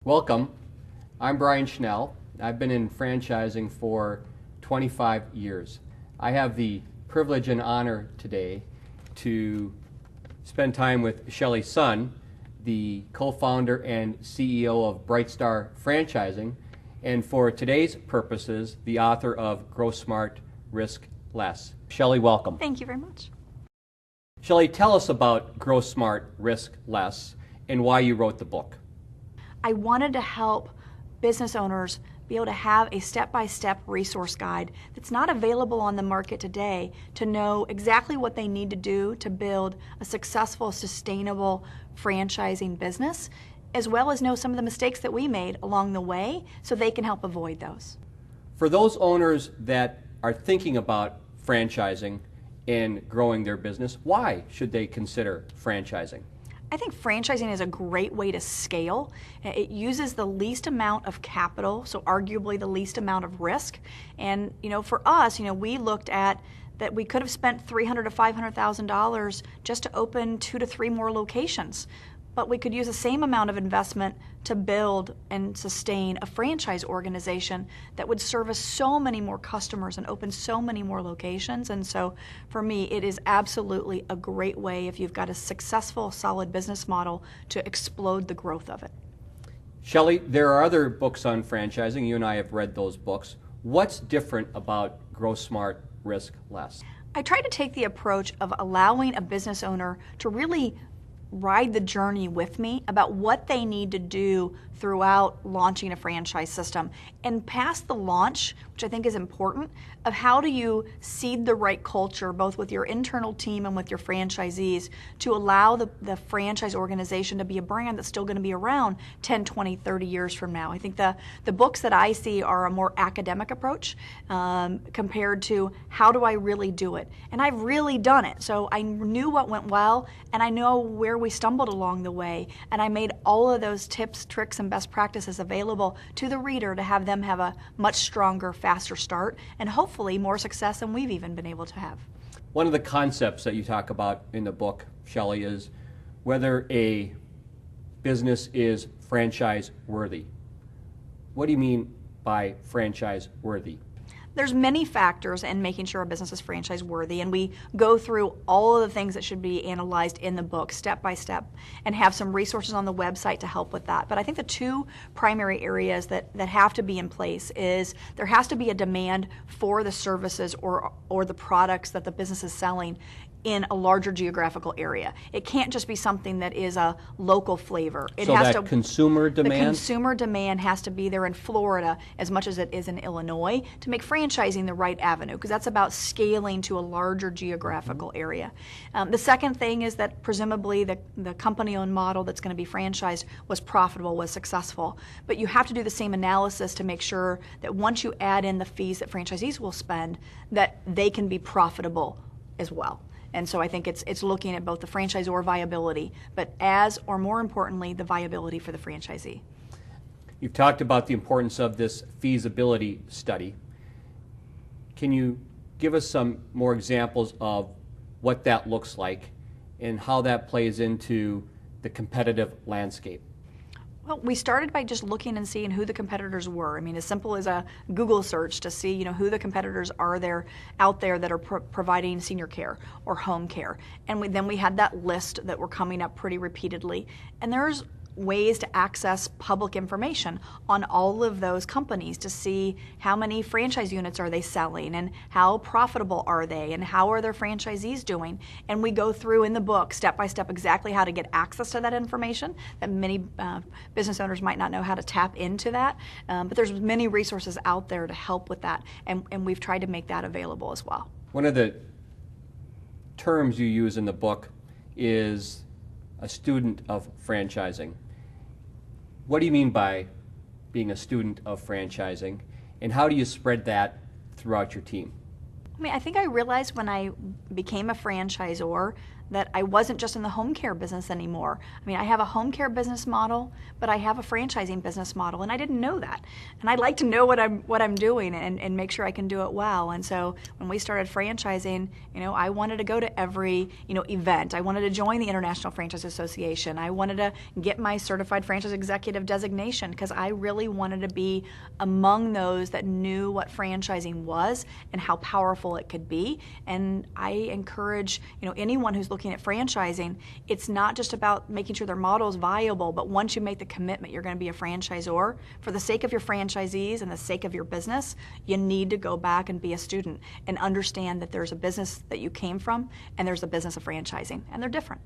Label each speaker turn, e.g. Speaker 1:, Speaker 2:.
Speaker 1: Welcome. I'm Brian Schnell. I've been in franchising for 25 years. I have the privilege and honor today to spend time with Shelley Sun, the co-founder and CEO of Brightstar Franchising, and for today's purposes, the author of Grow Smart, Risk Less. Shelley, welcome.
Speaker 2: Thank you very much.
Speaker 1: Shelley, tell us about Grow Smart, Risk Less and why you wrote the book.
Speaker 2: I wanted to help business owners be able to have a step-by-step resource guide that's not available on the market today to know exactly what they need to do to build a successful, sustainable franchising business, as well as know some of the mistakes that we made along the way so they can help avoid those.
Speaker 1: For those owners that are thinking about franchising and growing their business, why should they consider franchising?
Speaker 2: I think franchising is a great way to scale. It uses the least amount of capital, so arguably the least amount of risk. And for us, we looked at that we could have spent $300,000 to $500,000 just to open 2 to 3 more locations. But we could use the same amount of investment to build and sustain a franchise organization that would service so many more customers and open so many more locations. And so for me, it is absolutely a great way, if you've got a successful, solid business model, to explode the growth of it.
Speaker 1: Shelley, there are other books on franchising. You and I have read those books. What's different about Grow Smart, Risk Less?
Speaker 2: I try to take the approach of allowing a business owner to really ride the journey with me about what they need to do throughout launching a franchise system. And past the launch, which I think is important, of how do you seed the right culture both with your internal team and with your franchisees to allow the franchise organization to be a brand that's still going to be around 10, 20, 30 years from now. I think the books that I see are a more academic approach compared to how do I really do it. And I've really done it. So I knew what went well, and I know where we stumbled along the way, and I made all of those tips, tricks, and best practices available to the reader to have them have a much stronger, faster start, and hopefully more success than we've even been able to have.
Speaker 1: One of the concepts that you talk about in the book, Shelley, is whether a business is franchise worthy. What do you mean by franchise worthy?
Speaker 2: There's many factors in making sure a business is franchise worthy, and we go through all of the things that should be analyzed in the book step by step and have some resources on the website to help with that. But I think the two primary areas that have to be in place is there has to be a demand for the services or the products that the business is selling in a larger geographical area. It can't just be something that is a local flavor.
Speaker 1: So that consumer demand?
Speaker 2: The consumer demand has to be there in Florida as much as it is in Illinois to make franchising the right avenue, because that's about scaling to a larger geographical area. The second thing is that presumably the company-owned model that's going to be franchised was profitable, was successful. But you have to do the same analysis to make sure that once you add in the fees that franchisees will spend, that they can be profitable as well. And so I think it's looking at both the franchisor viability, but or more importantly, the viability for the franchisee.
Speaker 1: You've talked about the importance of this feasibility study. Can you give us some more examples of what that looks like and how that plays into the competitive landscape?
Speaker 2: Well, we started by just looking and seeing who the competitors were. I mean, as simple as a Google search to see, who the competitors are out there that are providing senior care or home care. And then we had that list that were coming up pretty repeatedly. And there's ways to access public information on all of those companies to see how many franchise units are they selling and how profitable are they and how are their franchisees doing. And we go through in the book step by step exactly how to get access to that information that many business owners might not know how to tap into that. But there's many resources out there to help with that, and we've tried to make that available as well.
Speaker 1: One of the terms you use in the book is a student of franchising. What do you mean by being a student of franchising, and how do you spread that throughout your team?
Speaker 2: I think I realized when I became a franchisor that I wasn't just in the home care business anymore. I mean, I have a home care business model, but I have a franchising business model, and I didn't know that. And I'd like to know what I'm doing and make sure I can do it well. And so when we started franchising, I wanted to go to every, event. I wanted to join the International Franchise Association. I wanted to get my certified franchise executive designation because I really wanted to be among those that knew what franchising was and how powerful it could be. And I encourage, anyone who's looking at franchising, it's not just about making sure their model is viable, but once you make the commitment you're going to be a franchisor, for the sake of your franchisees and the sake of your business, you need to go back and be a student and understand that there's a business that you came from and there's a business of franchising, and they're different.